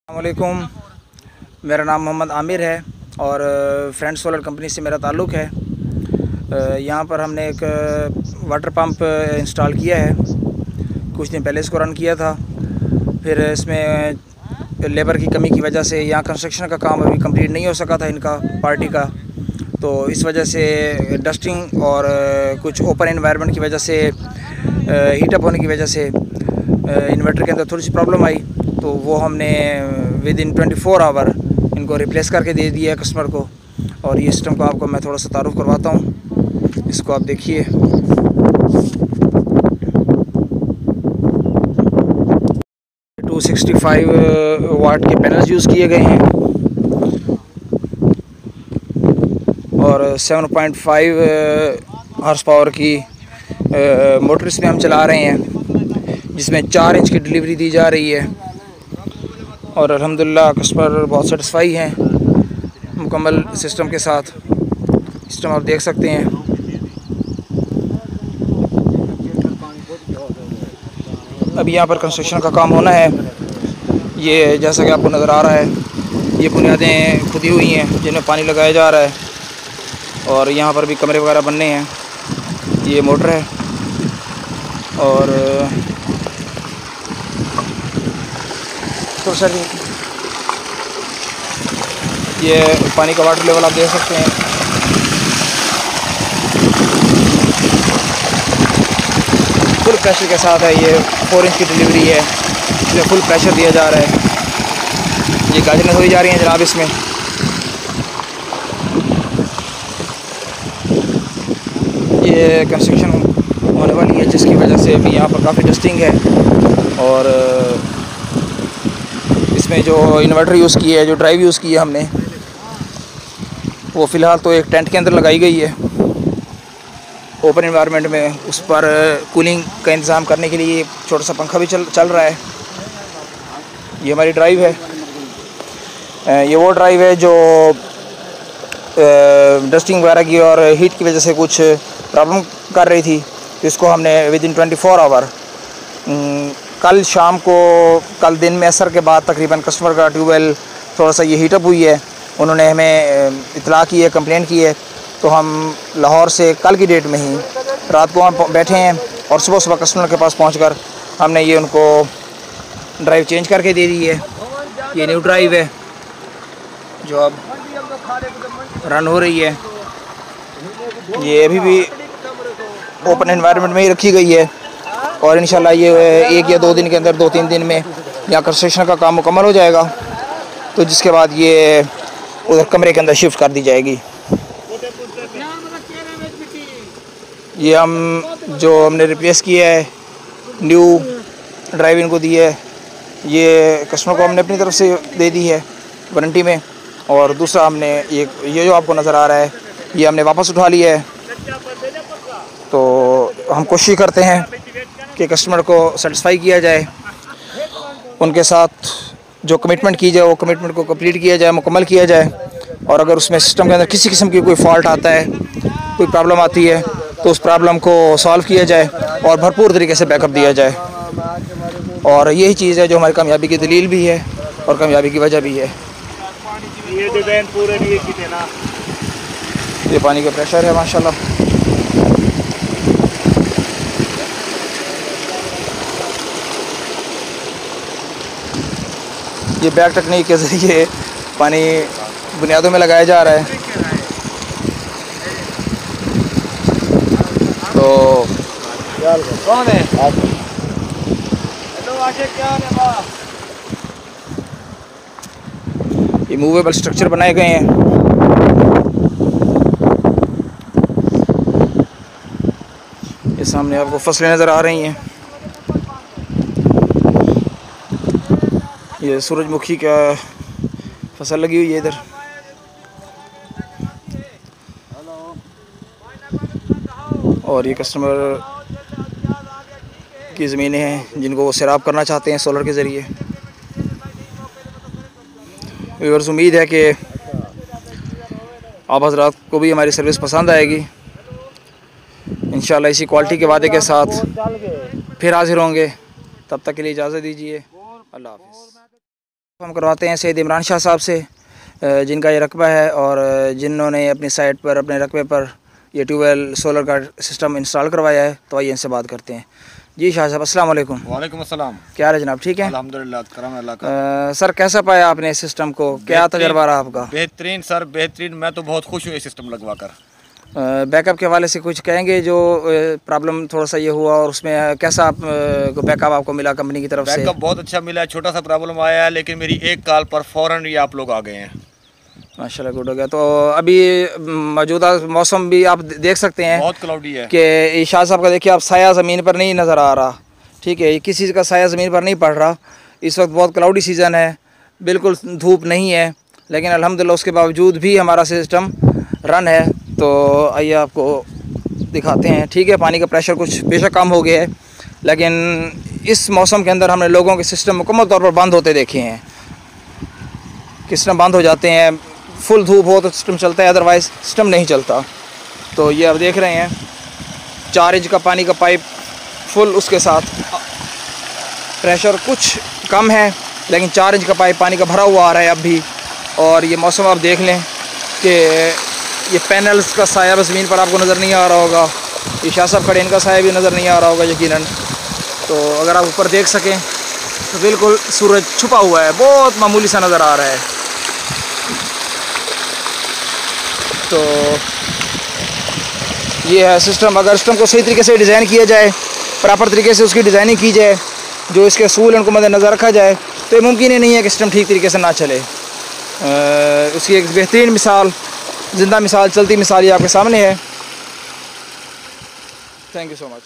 अस्सलामुअलैकुम, मेरा नाम मोहम्मद आमिर है और फ्रेंड सोलर कंपनी से मेरा ताल्लुक़ है। यहाँ पर हमने एक वाटर पंप इंस्टॉल किया है। कुछ दिन पहले इसको रन किया था। फिर इसमें लेबर की कमी की वजह से यहाँ कंस्ट्रक्शन का काम अभी कंप्लीट नहीं हो सका था इनका पार्टी का, तो इस वजह से डस्टिंग और कुछ ओपन एनवायरनमेंट की वजह से हीटअप होने की वजह से इन्वर्टर के अंदर थोड़ी सी प्रॉब्लम आई, तो वो हमने विद इन 24 आवर इनको रिप्लेस करके दे दिया है कस्टमर को। और ये सिस्टम को आपको मैं थोड़ा सा तारुफ करवाता हूँ, इसको आप देखिए। टू 265 वाट के पैनल्स यूज़ किए गए हैं और 7.5 हॉर्स पावर की मोटर इसमें हम चला रहे हैं, जिसमें 4 इंच की डिलीवरी दी जा रही है। और अल्हम्दुलिल्लाह कस्टमर बहुत सेटिस्फाई हैं मुकम्मल सिस्टम के साथ। सिस्टम आप देख सकते हैं। अभी यहाँ पर कंस्ट्रक्शन का काम होना है। ये जैसा कि आपको नज़र आ रहा है, ये बुनियादें खुदी हुई हैं जिनमें पानी लगाया जा रहा है और यहाँ पर भी कमरे वगैरह बनने हैं। ये मोटर है और तो सर ये पानी का वाटर लेवल आप देख सकते हैं। फुल प्रेशर के साथ है, ये 4 इंच की डिलीवरी है, इसमें फुल प्रेशर दिया जा रहा है। ये गाजरें धोई जा रही हैं जनाब इसमें। ये कंस्ट्रक्शन होने वाली है जिसकी वजह से भी यहाँ पर काफ़ी डस्टिंग है। और इसमें जो इन्वर्टर यूज़ की है, जो ड्राइव यूज़ की है हमने, वो फ़िलहाल तो एक टेंट के अंदर लगाई गई है ओपन एनवायरनमेंट में। उस पर कूलिंग का इंतज़ाम करने के लिए छोटा सा पंखा भी चल रहा है। ये हमारी ड्राइव है। ये वो ड्राइव है जो डस्टिंग वगैरह की और हीट की वजह से कुछ प्रॉब्लम कर रही थी, तो इसको हमने विद इन 24 आवर कल शाम को, कल दिन में असर के बाद तकरीबन कस्टमर का ट्यूबवेल थोड़ा सा ये हीटअप हुई है। उन्होंने हमें इतला की है, कंप्लेंट की है, तो हम लाहौर से कल की डेट में ही रात को वहाँ बैठे हैं और सुबह सुबह कस्टमर के पास पहुंचकर हमने ये उनको ड्राइव चेंज करके दे दी है। ये न्यू ड्राइव है जो अब रन हो रही है। ये अभी भी ओपन एनवायरनमेंट में ही रखी गई है और इंशाल्लाह ये 1 या 2 दिन के अंदर, 2-3 दिन में यहाँ कंस्ट्रक्शन का काम मुकम्मल हो जाएगा, तो जिसके बाद ये उधर कमरे के अंदर शिफ्ट कर दी जाएगी। ये जो हमने रिप्लेस किया है, न्यू ड्राइव इनको दी है, ये कस्टमर को हमने अपनी तरफ से दे दी है वारंटी में। और दूसरा हमने ये जो आपको नज़र आ रहा है, ये हमने वापस उठा लिया है। तो हम कोशिश करते हैं कि कस्टमर को सेटिस्फाई किया जाए, उनके साथ जो कमिटमेंट की जाए वो कमिटमेंट को कंप्लीट किया जाए, मुकम्मल किया जाए। और अगर उसमें सिस्टम के अंदर किसी किस्म की कोई फॉल्ट आता है, कोई प्रॉब्लम आती है, तो उस प्रॉब्लम को सॉल्व किया जाए और भरपूर तरीके से बैकअप दिया जाए। और यही चीज़ है जो हमारी कामयाबी की दलील भी है और कामयाबी की वजह भी है। ये पानी का प्रेशर है माशाल्लाह। ये बैक टेक्निक के ज़रिए पानी बुनियादों में लगाया जा रहा है। तो कौन है? ये मूवेबल स्ट्रक्चर बनाए गए हैं। ये सामने आपको फसलें नज़र आ रही हैं। ये सूरजमुखी का फसल लगी हुई है इधर। और ये कस्टमर की ज़मीनें हैं जिनको वो सैराब करना चाहते हैं सोलर के ज़रिए। व्यूअर्स, उम्मीद है कि आप हज़रात को भी हमारी सर्विस पसंद आएगी। इंशाल्लाह इसी क्वालिटी के वादे के साथ फिर हाजिर होंगे। तब तक के लिए इजाज़त दीजिए। अल्लाह हाफ़िज़। हम करवाते हैं सैयद इमरान शाह साहब से, जिनका ये रकबा है और जिन्होंने अपनी साइट पर अपने रकबे पर ये ट्यूबवेल सोलर का सिस्टम इंस्टॉल करवाया है। तो आइए इनसे बात करते हैं। जी शाह साहब, अस्सलाम वालेकुम। वालेकुम अस्सलाम। क्या हाल है जनाब, ठीक है? अल्हम्दुलिल्लाह, करम अल्लाह का। सर कैसा पाया आपने इस सिस्टम को, क्या तजर्बा रहा आपका? बेहतरीन सर, बेहतरीन। मैं तो बहुत खुश हूँ ये सिस्टम लगवा कर। बैकअप के हवाले से कुछ कहेंगे? जो प्रॉब्लम थोड़ा सा ये हुआ और उसमें कैसा आप बैकअप आपको मिला कंपनी की तरफ से? बैकअप बहुत अच्छा मिला है। छोटा सा प्रॉब्लम आया है लेकिन मेरी एक कॉल पर फ़ौरन ये आप लोग आ गए हैं। माशाल्लाह, गुड हो गया। तो अभी मौजूदा मौसम भी आप देख सकते हैं, बहुत क्लाउडी है कि शाह साहब का देखिए आप साया ज़मीन पर नहीं नज़र आ रहा, ठीक है? किसी चीज़ का साया ज़मीन पर नहीं पड़ रहा। इस वक्त बहुत क्लाउडी सीज़न है, बिल्कुल धूप नहीं है, लेकिन अल्हम्दुलिल्लाह उसके बावजूद भी हमारा सिस्टम रन है। तो आइए आपको दिखाते हैं, ठीक है? पानी का प्रेशर कुछ बेशक कम हो गया है, लेकिन इस मौसम के अंदर हमने लोगों के सिस्टम मुकम्मल तौर पर बंद होते देखे हैं। सिस्टम बंद हो जाते हैं, फुल धूप हो तो सिस्टम चलता है, अदरवाइज़ सिस्टम नहीं चलता। तो ये आप देख रहे हैं 4 इंच का पानी का पाइप फुल, उसके साथ प्रेशर कुछ कम है लेकिन 4 इंच का पाइप पानी का भरा हुआ आ रहा है अब भी। और ये मौसम आप देख लें कि ये पैनल्स का साया ज़मीन पर आपको नज़र नहीं आ रहा होगा, ये शाह साहब खड़े, इनका साया भी नज़र नहीं आ रहा होगा यकीनन। तो अगर आप ऊपर देख सकें तो बिल्कुल सूरज छुपा हुआ है, बहुत मामूली सा नज़र आ रहा है। तो ये है सिस्टम। अगर सिस्टम को सही तरीके से डिज़ाइन किया जाए, प्रॉपर तरीके से उसकी डिज़ाइनिंग की जाए, जो इसके असूल हैं उनको मद्देनज़र रखा जाए, तो ये मुमकिन ही नहीं है कि सिस्टम ठीक तरीके से ना चले। उसकी एक बेहतरीन मिसाल, ज़िंदा मिसाल, चलती मिसाल ये आपके सामने है। Thank you so much.